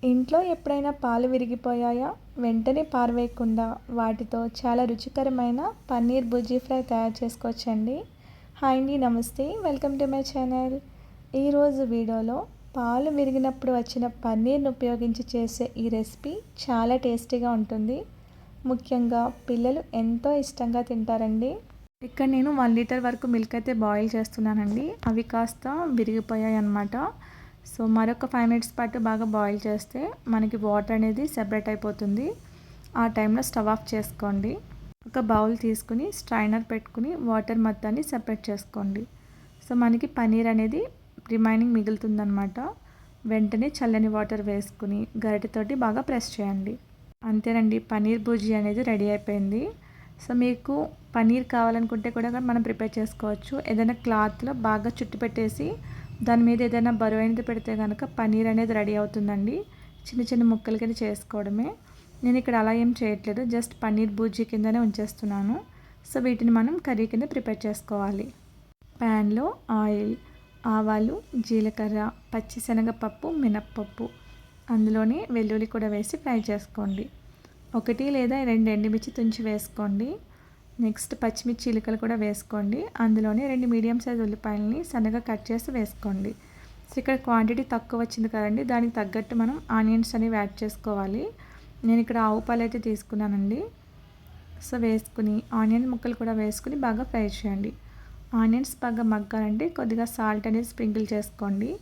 ఇంట్లో ఎప్పుడైనా పాలు విరిగిపోయాయా? వెంటనే పారవేయకుండా వాటితో చాలా రుచికరమైన పన్నీర్ బుర్జీ ఫ్రై తయారు చేసుకోవచ్చండి. హాయ్ అండి, నమస్తే, వెల్కమ్ టు మై ఛానల్. ఈరోజు వీడియోలో పాలు విరిగినప్పుడు వచ్చిన పన్నీర్ను ఉపయోగించి చేసే ఈ రెసిపీ చాలా టేస్టీగా ఉంటుంది. ముఖ్యంగా పిల్లలు ఎంతో ఇష్టంగా తింటారండి. ఇక్కడ నేను 1 లీటర్ వరకు మిల్క్ అయితే బాయిల్ చేస్తున్నానండి. అవి కాస్త విరిగిపోయాయి అన్నమాట. సో మరొక 5 మినిట్స్ పాటు బాగా బాయిల్ చేస్తే మనకి వాటర్ అనేది సెపరేట్ అయిపోతుంది. ఆ టైంలో స్టవ్ ఆఫ్ చేసుకోండి. ఒక బౌల్ తీసుకుని స్ట్రైనర్ పెట్టుకుని వాటర్ మొత్తాన్ని సెపరేట్ చేసుకోండి. సో మనకి పన్నీర్ అనేది రిమైనింగ్ మిగులుతుందన్నమాట. వెంటనే చల్లని వాటర్ వేసుకుని గరిటెతోటి బాగా ప్రెస్ చేయండి. అంతేనండి, పన్నీర్ బుర్జీ అనేది రెడీ అయిపోయింది. సో మీకు పన్నీర్ కావాలనుకుంటే కూడా మనం ప్రిపేర్ చేసుకోవచ్చు. ఏదైనా క్లాత్లో బాగా చుట్టు పెట్టేసి దాని మీద ఏదైనా బరువైనది పెడితే కనుక పన్నీర్ అనేది రెడీ అవుతుందండి. చిన్న చిన్న ముక్కలు కింద చేసుకోవడమే. నేను ఇక్కడ అలా ఏం చేయట్లేదు, జస్ట్ పన్నీర్ బుర్జీ కిందనే ఉంచేస్తున్నాను. సో వీటిని మనం కర్రీ కింద ప్రిపేర్ చేసుకోవాలి. ప్యాన్లో ఆయిల్, ఆవాలు, జీలకర్ర, పచ్చిశనగపప్పు, మినప్పప్పు, అందులోనే వెల్లుల్లి కూడా వేసి ఫ్రై చేసుకోండి. 1 లేదా 2 ఎండుమిర్చి తుంచి వేసుకోండి. నెక్స్ట్ పచ్చిమిర్చి చిలుకలు కూడా వేసుకోండి. అందులోనే 2 మీడియం సైజ్ ఉల్లిపాయలని సన్నగా కట్ చేసి వేసుకోండి. సో ఇక్కడ క్వాంటిటీ తక్కువ వచ్చింది కదండి, దానికి తగ్గట్టు మనం ఆనియన్స్ అనేవి యాడ్ చేసుకోవాలి. నేను ఇక్కడ ఆవు పాలు అయితే తీసుకున్నానండి. సో వేసుకుని ఆనియన్ ముక్కలు కూడా వేసుకుని బాగా ఫ్రై చేయండి. ఆనియన్స్ బాగా మగ్గాలంటే కొద్దిగా సాల్ట్ అనేది స్ప్రింకిల్ చేసుకోండి.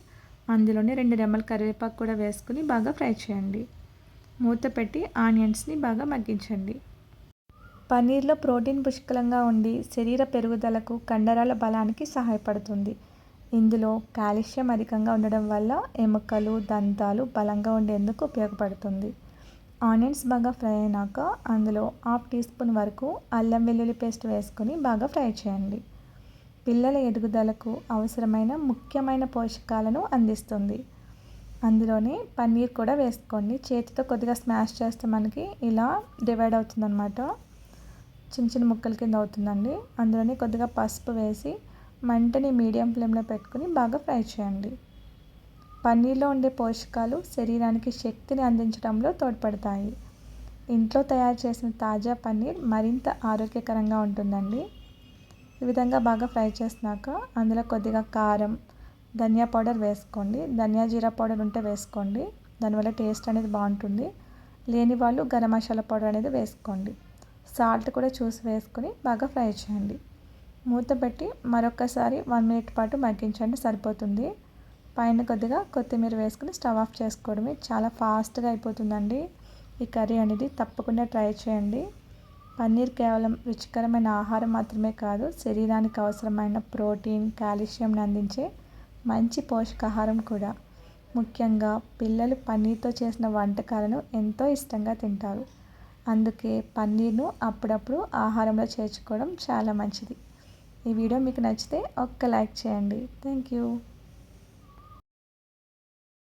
అందులోనే 2 రెమ్మల కరివేపాకు కూడా వేసుకుని బాగా ఫ్రై చేయండి. మూత పెట్టి ఆనియన్స్ని బాగా మగ్గించండి. పన్నీర్లో ప్రోటీన్ పుష్కలంగా ఉండి శరీర పెరుగుదలకు, కండరాల బలానికి సహాయపడుతుంది. ఇందులో కాల్షియం అధికంగా ఉండడం వల్ల ఎముకలు, దంతాలు బలంగా ఉండేందుకు ఉపయోగపడుతుంది. ఆనియన్స్ బాగా ఫ్రై అయినాక అందులో 1/2 టీ స్పూన్ వరకు అల్లం వెల్లుల్లి పేస్ట్ వేసుకొని బాగా ఫ్రై చేయండి. పిల్లల ఎదుగుదలకు అవసరమైన ముఖ్యమైన పోషకాలను అందిస్తుంది. అందులోనే పన్నీర్ కూడా వేసుకోండి. చేతితో కొద్దిగా స్మాష్ చేస్తే మనకి ఇలా డివైడ్ అవుతుందన్నమాట. చిన్న చిన్న ముక్కల కింద అవుతుందండి. అందులోనే కొద్దిగా పసుపు వేసి మంటని మీడియం ఫ్లేమ్లో పెట్టుకుని బాగా ఫ్రై చేయండి. పన్నీర్లో ఉండే పోషకాలు శరీరానికి శక్తిని అందించడంలో తోడ్పడతాయి. ఇంట్లో తయారు చేసిన తాజా పన్నీర్ మరింత ఆరోగ్యకరంగా ఉంటుందండి. ఈ విధంగా బాగా ఫ్రై చేసినాక అందులో కొద్దిగా కారం, ధనియా పౌడర్ వేసుకోండి. ధనియా జీరా పౌడర్ ఉంటే వేసుకోండి, దానివల్ల టేస్ట్ అనేది బాగుంటుంది. లేని వాళ్ళు గరం మసాలా పౌడర్ అనేది వేసుకోండి. సాల్ట్ కూడా చూసి వేసుకొని బాగా ఫ్రై చేయండి. మూత పెట్టి మరొకసారి 1 మినిట్ పాటు మగ్గించండి, సరిపోతుంది. పైన కొద్దిగా కొత్తిమీర వేసుకుని స్టవ్ ఆఫ్ చేసుకోవడమే. చాలా ఫాస్ట్గా అయిపోతుందండి ఈ కర్రీ అనేది. తప్పకుండా ట్రై చేయండి. పన్నీర్ కేవలం రుచికరమైన ఆహారం మాత్రమే కాదు, శరీరానికి అవసరమైన ప్రోటీన్, కాల్షియంని అందించే మంచి పోషకాహారం కూడా. ముఖ్యంగా పిల్లలు పన్నీర్తో చేసిన వంటకాలను ఎంతో ఇష్టంగా తింటారు. అందుకే పన్నీర్ను అప్పుడప్పుడు ఆహారంలో చేర్చుకోవడం చాలా మంచిది. ఈ వీడియో మీకు నచ్చితే ఒక్క లైక్ చేయండి. Thank you.